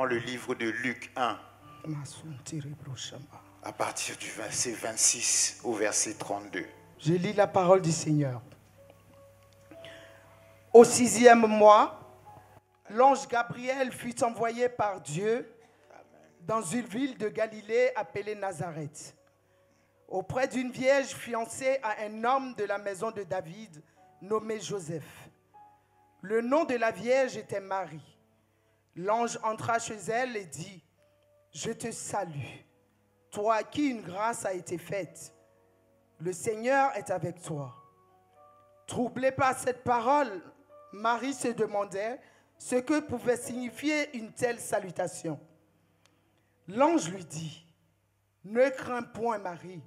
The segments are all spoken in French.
prend le livre de Luc 1, à partir du verset 26 au verset 32. Je lis la parole du Seigneur. Au 6e mois, l'ange Gabriel fut envoyé par Dieu dans une ville de Galilée appelée Nazareth, auprès d'une vierge fiancée à un homme de la maison de David nommé Joseph. Le nom de la vierge était Marie. L'ange entra chez elle et dit, « Je te salue, toi à qui une grâce a été faite. Le Seigneur est avec toi. » Troublée par cette parole, Marie se demandait ce que pouvait signifier une telle salutation. L'ange lui dit, « Ne crains point, Marie,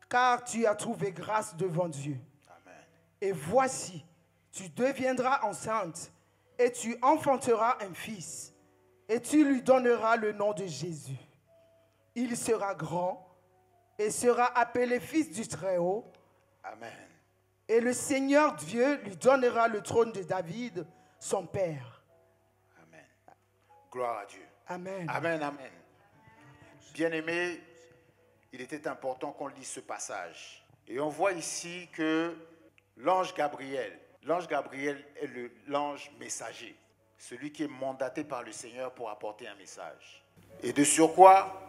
car tu as trouvé grâce devant Dieu. Amen. Et voici, tu deviendras enceinte et tu enfanteras un fils et tu lui donneras le nom de Jésus. Il sera grand et sera appelé fils du Très-Haut. Amen. Et le Seigneur Dieu lui donnera le trône de David, son père. » Amen. Gloire à Dieu. Amen. Amen, amen. Bien-aimés, il était important qu'on lise ce passage. Et on voit ici que l'ange Gabriel est l'ange messager, celui qui est mandaté par le Seigneur pour apporter un message. Et de surcroît,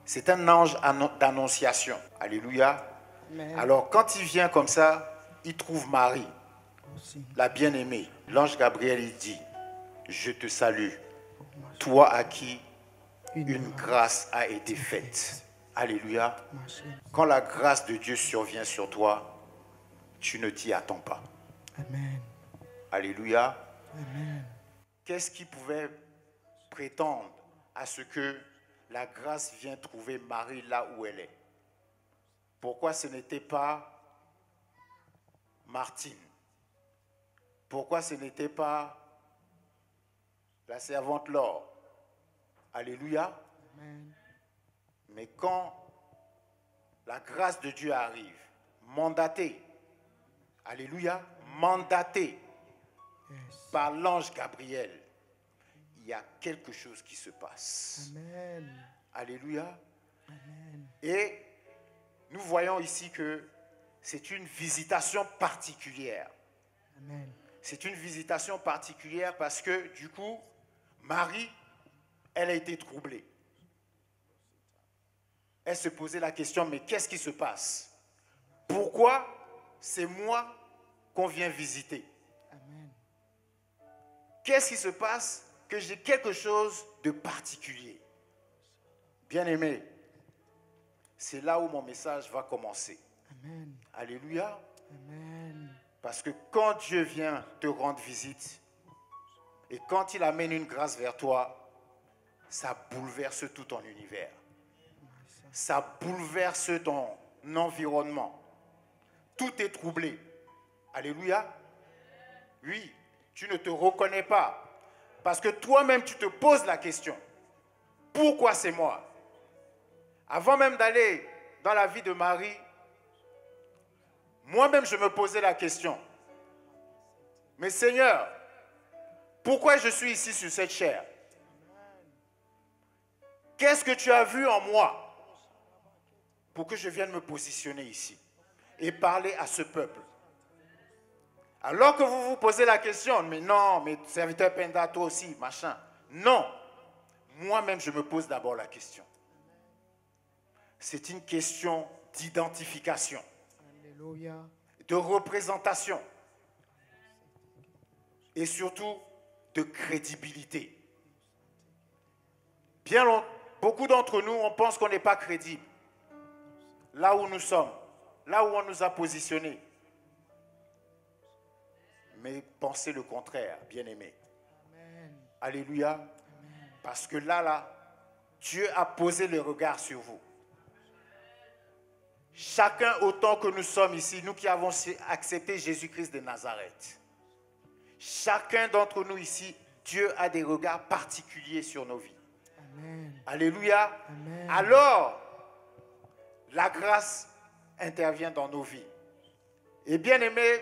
c'est un ange d'annonciation. Alléluia. Amen. Alors quand il vient comme ça, il trouve Marie, la bien-aimée. L'ange Gabriel, il dit, « Je te salue, toi à qui une grâce a été faite. » Alléluia. Quand la grâce de Dieu survient sur toi, tu ne t'y attends pas. Amen. Alléluia. Amen. Qu'est-ce qui pouvait prétendre à ce que la grâce vienne trouver Marie là où elle est? Pourquoi ce n'était pas Martine? Pourquoi ce n'était pas la servante Laure? Alléluia. Amen. Mais quand la grâce de Dieu arrive, mandatée, alléluia, mandatée par l'ange Gabriel, il y a quelque chose qui se passe. Amen. Alléluia. Amen. Et nous voyons ici que c'est une visitation particulière. Amen. C'est une visitation particulière parce que du coup, Marie, elle a été troublée. Elle se posait la question, mais qu'est-ce qui se passe? Pourquoi c'est moi qu'on vient visiter? Amen. Qu'est-ce qui se passe que j'ai quelque chose de particulier? Bien-aimé, c'est là où mon message va commencer. Amen. Alléluia. Amen. Parce que quand Dieu vient te rendre visite et quand il amène une grâce vers toi, ça bouleverse tout ton univers. Ça bouleverse ton environnement. Tout est troublé. Alléluia. Oui, tu ne te reconnais pas. Parce que toi-même, tu te poses la question. Pourquoi c'est moi? Avant même d'aller dans la vie de Marie, moi-même, je me posais la question. Mais Seigneur, pourquoi je suis ici sur cette chair? Qu'est-ce que tu as vu en moi pour que je vienne me positionner ici et parler à ce peuple? Alors que vous vous posez la question, mais non, mais serviteur Penda, toi aussi, machin. Non, moi-même, je me pose d'abord la question. C'est une question d'identification, Alléluia. de représentation et surtout de crédibilité. Beaucoup d'entre nous, on pense qu'on n'est pas crédible. Là où nous sommes, là où on nous a positionnés. Mais pensez le contraire, bien-aimés. Alléluia. Amen. Parce que là, Dieu a posé le regard sur vous. Chacun autant que nous sommes ici, nous qui avons accepté Jésus-Christ de Nazareth. Chacun d'entre nous ici, Dieu a des regards particuliers sur nos vies. Amen. Alléluia. Amen. Alors, la grâce intervient dans nos vies. Et bien aimé,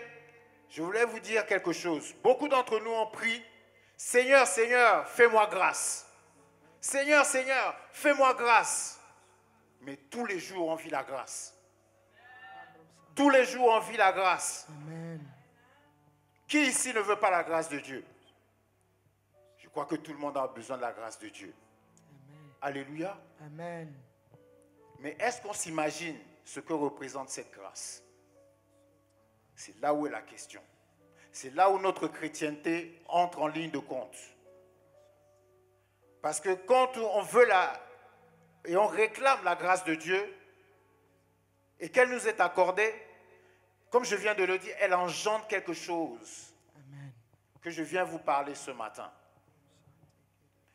je voulais vous dire quelque chose. Beaucoup d'entre nous ont prié, Seigneur, Seigneur, fais-moi grâce. Seigneur, Seigneur, fais-moi grâce. Mais tous les jours, on vit la grâce. Tous les jours, on vit la grâce. Amen. Qui ici ne veut pas la grâce de Dieu? Je crois que tout le monde a besoin de la grâce de Dieu. Amen. Alléluia. Amen. Mais est-ce qu'on s'imagine ce que représente cette grâce? C'est là où est la question. C'est là où notre chrétienté entre en ligne de compte. Parce que quand on veut et on réclame la grâce de Dieu, et qu'elle nous est accordée, comme je viens de le dire, elle engendre quelque chose. Amen. Que je viens vous parler ce matin.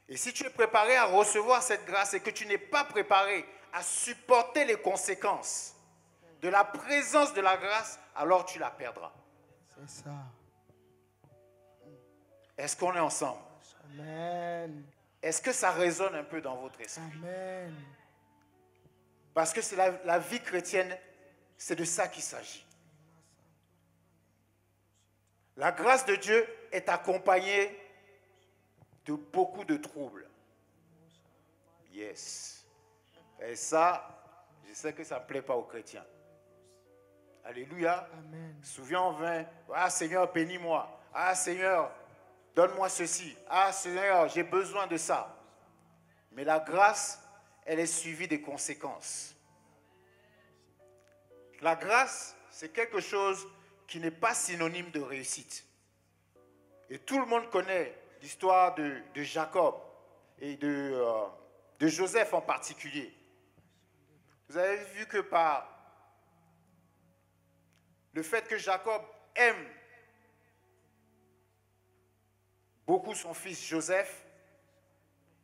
Et si tu es préparé à recevoir cette grâce et que tu n'es pas préparé à supporter les conséquences de la présence de la grâce, alors tu la perdras. C'est ça. Est-ce qu'on est ensemble? Amen. Est-ce que ça résonne un peu dans votre esprit? Amen. Parce que c'est la vie chrétienne, c'est de ça qu'il s'agit. La grâce de Dieu est accompagnée de beaucoup de troubles. Yes. Et ça, je sais que ça ne plaît pas aux chrétiens. Alléluia. Amen. Souvent on vient, ah Seigneur, bénis-moi. Ah Seigneur, donne-moi ceci. Ah Seigneur, j'ai besoin de ça. Mais la grâce, elle est suivie des conséquences. La grâce, c'est quelque chose qui n'est pas synonyme de réussite. Et tout le monde connaît l'histoire de Jacob et de Joseph en particulier. Vous avez vu que par le fait que Jacob aime beaucoup son fils Joseph,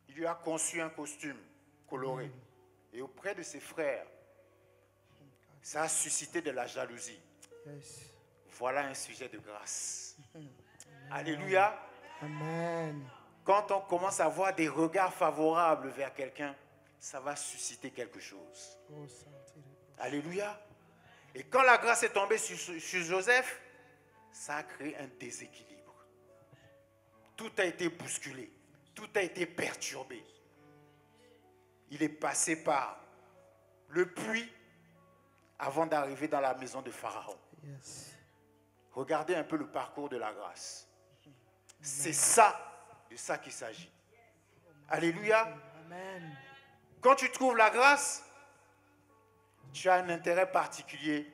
il lui a conçu un costume coloré. Et auprès de ses frères, ça a suscité de la jalousie. Yes. Voilà un sujet de grâce. Alléluia. Amen. Quand on commence à avoir des regards favorables vers quelqu'un, ça va susciter quelque chose. Oh, Saint-Esprit. Alléluia. Et quand la grâce est tombée sur Joseph, ça a créé un déséquilibre. Tout a été bousculé. Tout a été perturbé. Il est passé par le puits avant d'arriver dans la maison de Pharaon. Yes. Regardez un peu le parcours de la grâce. C'est ça, de ça qu'il s'agit. Alléluia. Amen. Quand tu trouves la grâce, tu as un intérêt particulier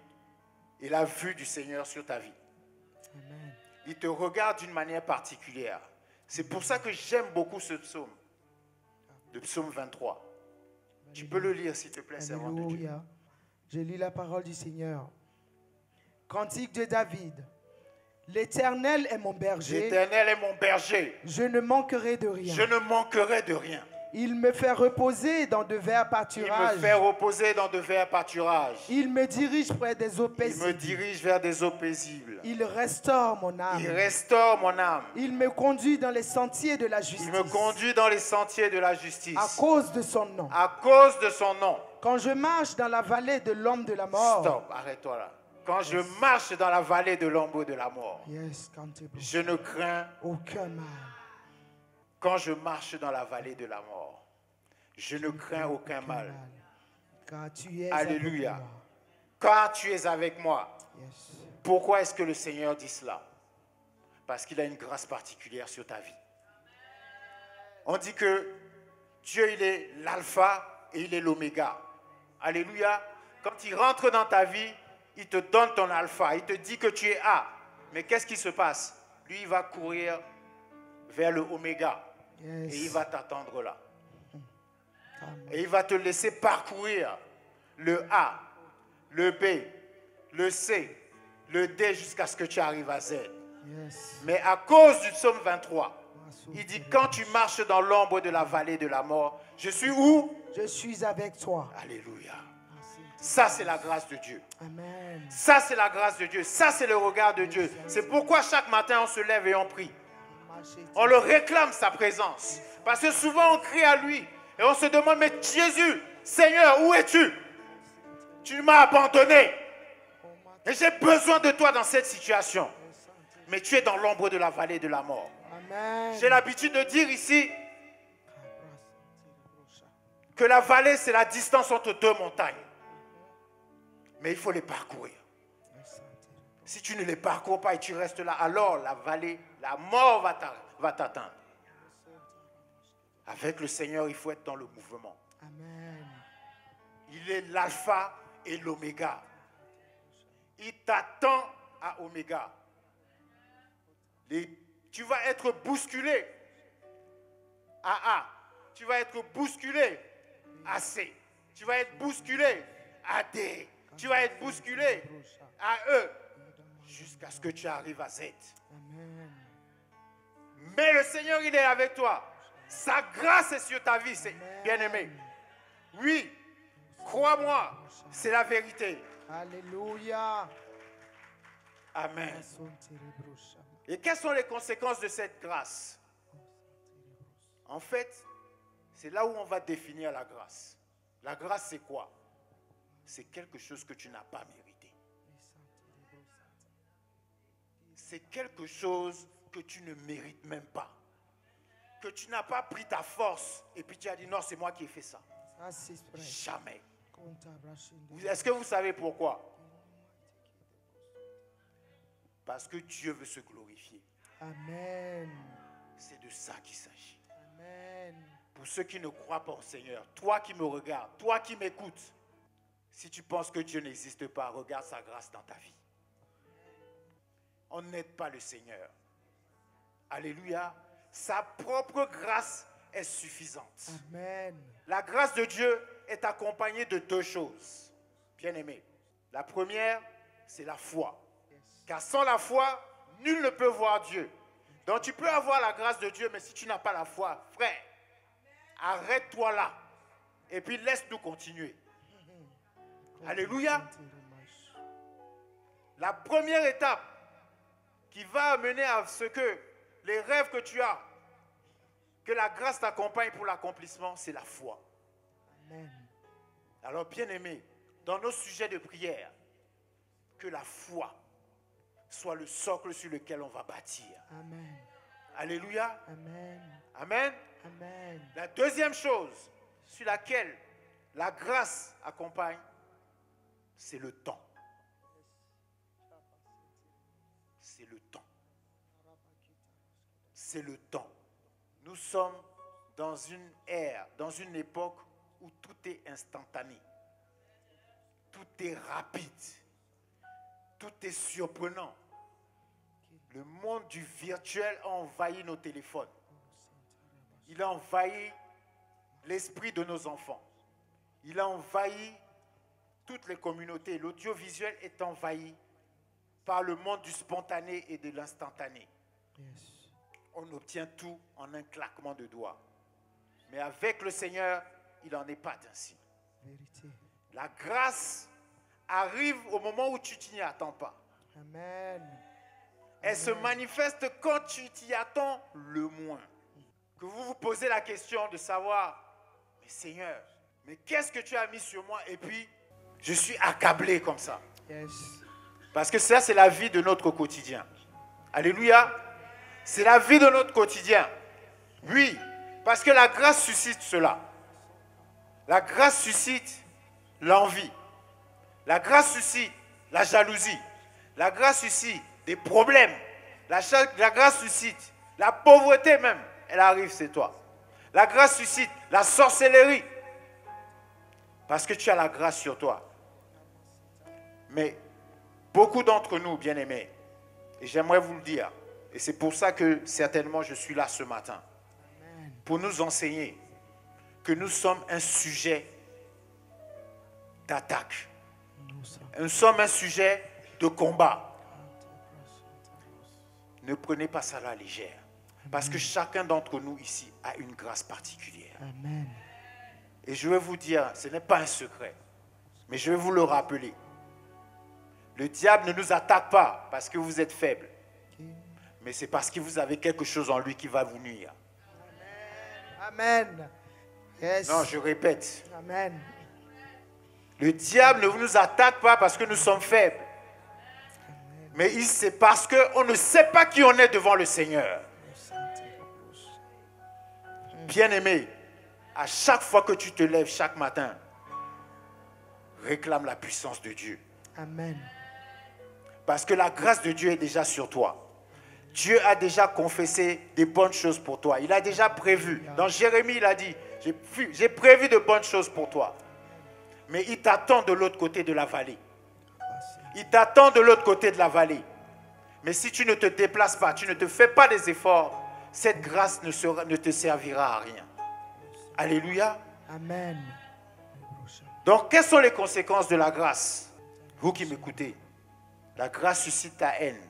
et la vue du Seigneur sur ta vie. Amen. Il te regarde d'une manière particulière. C'est pour ça que j'aime beaucoup ce psaume, le psaume 23. Tu peux le lire, s'il te plaît, servant de Dieu. Alléluia. Je lis la parole du Seigneur. Cantique de David. L'Éternel est mon berger. L'Éternel est mon berger. Je ne manquerai de rien. Je ne manquerai de rien. Il me fait reposer dans de verts Il pâturages. me fait reposer dans de verts pâturages. Il me dirige près des eaux Il paisibles. me dirige vers des eaux paisibles. Il restaure mon âme. Il restaure mon âme. Il me conduit dans les sentiers de la Il justice. me conduit dans les sentiers de la justice. À cause de son nom. À cause de son nom. Quand je marche dans la vallée de l'ombre de la mort. Stop, arrête-toi là. Quand je marche dans la vallée de l'ombre de la mort, Yes, je ne crains aucun mal. quand je marche dans la vallée de la mort. Je ne crains aucun mal. Car tu es Alléluia. avec moi. Car tu es avec moi. Yes. Pourquoi est-ce que le Seigneur dit cela? Parce qu'il a une grâce particulière sur ta vie. On dit que Dieu, il est l'alpha et il est l'oméga. Alléluia. Quand il rentre dans ta vie, il te donne ton alpha. Il te dit que tu es A. Mais qu'est-ce qui se passe? Lui, il va courir vers le oméga. Yes. Et il va t'attendre là. Amen. Et il va te laisser parcourir le A, le B, le C, le D jusqu'à ce que tu arrives à Z. Yes. Mais à cause du psaume 23, il dit, quand tu marches dans l'ombre de la vallée de la mort, je suis où? Je suis avec toi. Alléluia. Merci. Ça, c'est la grâce de Dieu. Amen. Ça, c'est la grâce de Dieu. Ça, c'est le regard de Dieu. C'est pourquoi chaque matin, on se lève et on prie. On le réclame, sa présence. Parce que souvent, on crie à lui. Et on se demande, mais Jésus, Seigneur, où es-tu? Tu m'as abandonné. Et j'ai besoin de toi dans cette situation. Mais tu es dans l'ombre de la vallée de la mort. Amen. J'ai l'habitude de dire ici, que la vallée, c'est la distance entre deux montagnes. Mais il faut les parcourir. Si tu ne les parcours pas et tu restes là, alors la vallée, la mort va t'atteindre. Avec le Seigneur, il faut être dans le mouvement. Amen. Il est l'alpha et l'oméga. Il t'attend à oméga. Tu vas être bousculé à A. Tu vas être bousculé à C. Tu vas être bousculé à D. Tu vas être bousculé à E. Jusqu'à ce que tu arrives à Z. Amen. Mais le Seigneur, il est avec toi. Sa grâce est sur ta vie, c'est bien-aimé. Oui, crois-moi, c'est la vérité. Alléluia. Amen. Et quelles sont les conséquences de cette grâce? En fait, c'est là où on va définir la grâce. La grâce, c'est quoi? C'est quelque chose que tu n'as pas mérité. C'est quelque chose que tu ne mérites même pas. Que tu n'as pas pris ta force et puis tu as dit non, c'est moi qui ai fait ça. Jamais. Est-ce que vous savez pourquoi? Parce que Dieu veut se glorifier. Amen. C'est de ça qu'il s'agit. Amen. Pour ceux qui ne croient pas au Seigneur, toi qui me regardes, toi qui m'écoutes, si tu penses que Dieu n'existe pas, regarde sa grâce dans ta vie. On n'aide pas le Seigneur. Alléluia. Sa propre grâce est suffisante. Amen. La grâce de Dieu est accompagnée de deux choses. Bien-aimés. La première, c'est la foi. Car sans la foi, nul ne peut voir Dieu. Donc tu peux avoir la grâce de Dieu, mais si tu n'as pas la foi, frère, arrête-toi là. Et puis laisse-nous continuer. Alléluia. La première étape qui va mener à ce que les rêves que tu as, que la grâce t'accompagne pour l'accomplissement, c'est la foi. Amen. Alors bien-aimés, dans nos sujets de prière, que la foi soit le socle sur lequel on va bâtir. Amen. Alléluia. Amen. Amen. Amen. La deuxième chose sur laquelle la grâce accompagne, c'est le temps. C'est le temps. C'est le temps. Nous sommes dans une ère, dans une époque où tout est instantané. Tout est rapide. Tout est surprenant. Le monde du virtuel a envahi nos téléphones. Il a envahi l'esprit de nos enfants. Il a envahi toutes les communautés. L'audiovisuel est envahi par le monde du spontané et de l'instantané. Yes. On obtient tout en un claquement de doigts. Mais avec le Seigneur, il n'en est pas ainsi. Vérité. La grâce arrive au moment où tu t'y attends pas. Amen. Elle se manifeste quand tu t'y attends le moins. Que vous vous posez la question de savoir, mais Seigneur, mais qu'est-ce que tu as mis sur moi? Et puis, je suis accablé comme ça. Yes. Parce que ça, c'est la vie de notre quotidien. Alléluia. C'est la vie de notre quotidien. Oui, parce que la grâce suscite cela. La grâce suscite l'envie. La grâce suscite la jalousie. La grâce suscite des problèmes. La grâce suscite la pauvreté même. Elle arrive, c'est toi. La grâce suscite la sorcellerie. Parce que tu as la grâce sur toi. Mais beaucoup d'entre nous, bien-aimés, et j'aimerais vous le dire, et c'est pour ça que certainement je suis là ce matin, pour nous enseigner que nous sommes un sujet d'attaque. Nous sommes un sujet de combat. Ne prenez pas ça à la légère. Parce que chacun d'entre nous ici a une grâce particulière. Amen. Et je vais vous dire, ce n'est pas un secret, mais je vais vous le rappeler. Le diable ne nous attaque pas parce que vous êtes faibles, mais c'est parce que vous avez quelque chose en lui qui va vous nuire. Amen. Yes. Non, je répète. Amen. Le diable ne nous attaque pas parce que nous sommes faibles, mais c'est parce qu'on ne sait pas qui on est devant le Seigneur. Bien-aimé, À chaque fois que tu te lèves chaque matin, réclame la puissance de Dieu. Amen. Parce que la grâce de Dieu est déjà sur toi. Dieu a déjà confessé des bonnes choses pour toi. Il a déjà prévu. Dans Jérémie, il a dit, j'ai prévu de bonnes choses pour toi. Mais il t'attend de l'autre côté de la vallée. Il t'attend de l'autre côté de la vallée. Mais si tu ne te déplaces pas, tu ne te fais pas des efforts, cette grâce ne te servira à rien. Alléluia. Amen. Donc, quelles sont les conséquences de la grâce? Vous qui m'écoutez, la grâce suscite ta haine.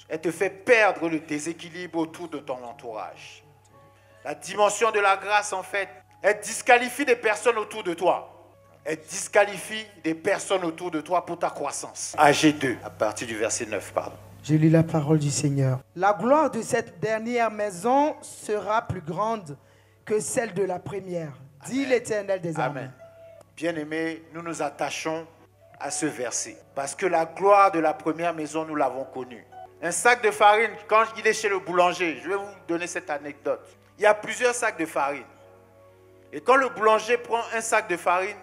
Elle te fait perdre le déséquilibre autour de ton entourage. La dimension de la grâce, en fait, elle disqualifie des personnes autour de toi. Elle disqualifie des personnes autour de toi pour ta croissance. AG 2, à partir du verset 9, pardon. Je lis la parole du Seigneur. La gloire de cette dernière maison sera plus grande que celle de la première, dit l'Éternel des armées. Amen. Bien-aimés, nous nous attachons à ce verset. Parce que la gloire de la première maison, nous l'avons connue. Un sac de farine, quand il est chez le boulanger, je vais vous donner cette anecdote. Il y a plusieurs sacs de farine. Et quand le boulanger prend un sac de farine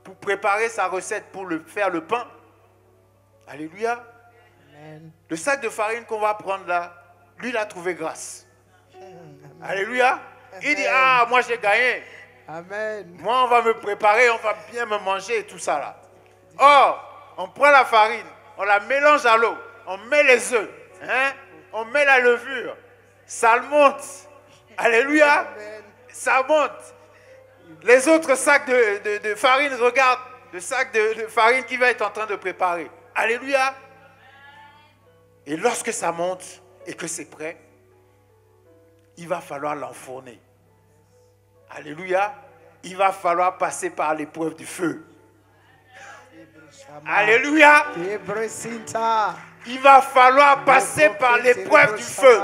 pour préparer sa recette pour faire le pain, alléluia, Amen. le sac de farine qu'on va prendre là, lui, il a trouvé grâce. Alléluia. Il dit, ah, moi j'ai gagné. Amen. Moi, on va me préparer, on va bien me manger et tout ça là. Or, on prend la farine, on la mélange à l'eau, on met les œufs, hein, on met la levure, ça monte. Alléluia. Amen. Ça monte. Les autres sacs de farine regardent le sac de farine qui va être en train de préparer. Alléluia. Et lorsque ça monte et que c'est prêt, il va falloir l'enfourner. Alléluia. Il va falloir passer par l'épreuve du feu. Alléluia. Il va falloir passer par l'épreuve du feu.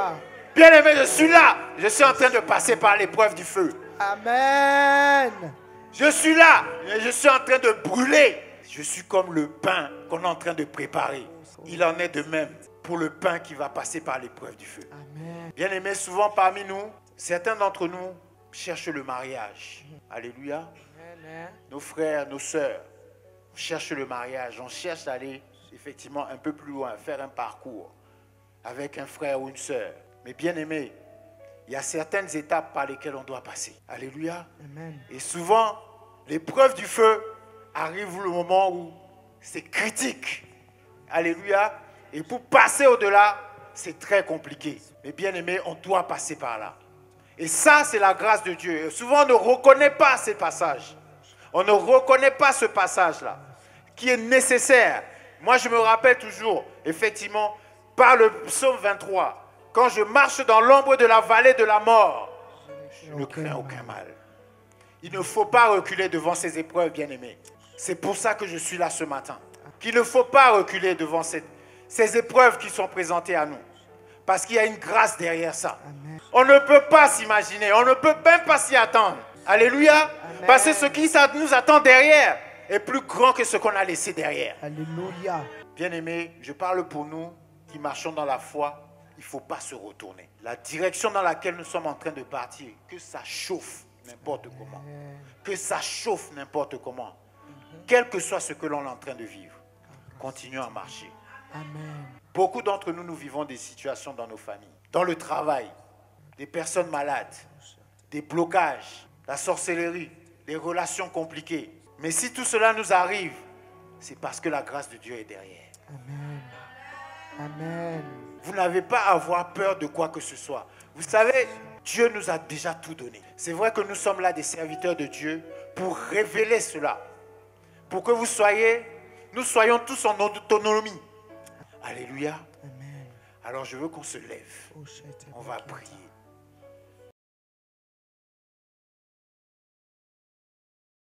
Bien-aimé, je suis là. Je suis en train de passer par l'épreuve du feu. Amen. Je suis là. Je suis en train de brûler. Je suis comme le pain qu'on est en train de préparer. Il en est de même pour le pain qui va passer par l'épreuve du feu. Amen. Bien-aimés, souvent parmi nous, certains d'entre nous cherchent le mariage. Alléluia. Amen. Nos frères, nos sœurs, on cherche le mariage. On cherche d'aller effectivement un peu plus loin, faire un parcours avec un frère ou une sœur. Mais bien-aimés, il y a certaines étapes par lesquelles on doit passer. Alléluia. Amen. Et souvent, l'épreuve du feu arrive le moment où c'est critique. Alléluia. Et pour passer au-delà, c'est très compliqué. Mais bien aimé, on doit passer par là. Et ça, c'est la grâce de Dieu. Et souvent, on ne reconnaît pas ces passages. On ne reconnaît pas ce passage-là, qui est nécessaire. Moi, je me rappelle toujours, effectivement, par le psaume 23, quand je marche dans l'ombre de la vallée de la mort, je ne crains aucun mal. Il ne faut pas reculer devant ces épreuves, bien-aimés. C'est pour ça que je suis là ce matin. Qu'il ne faut pas reculer devant ces épreuves qui sont présentées à nous. Parce qu'il y a une grâce derrière ça. Amen. On ne peut pas s'imaginer, on ne peut même pas s'y attendre. Alléluia. Amen. Parce que ce qui nous attend derrière est plus grand que ce qu'on a laissé derrière. Alléluia. Bien-aimés, je parle pour nous qui marchons dans la foi. Il ne faut pas se retourner. La direction dans laquelle nous sommes en train de partir, que ça chauffe n'importe comment. Que ça chauffe n'importe comment. Quel que soit ce que l'on est en train de vivre, continuons à marcher. Amen. Beaucoup d'entre nous, nous vivons des situations dans nos familles, dans le travail, des personnes malades, des blocages, la sorcellerie, des relations compliquées. Mais si tout cela nous arrive, c'est parce que la grâce de Dieu est derrière. Amen. Amen. Vous n'avez pas à avoir peur de quoi que ce soit. Vous savez, Dieu nous a déjà tout donné. C'est vrai que nous sommes là des serviteurs de Dieu pour révéler cela. Pour que nous soyons tous en autonomie. Alléluia. Amen. Alors je veux qu'on se lève. On va prier.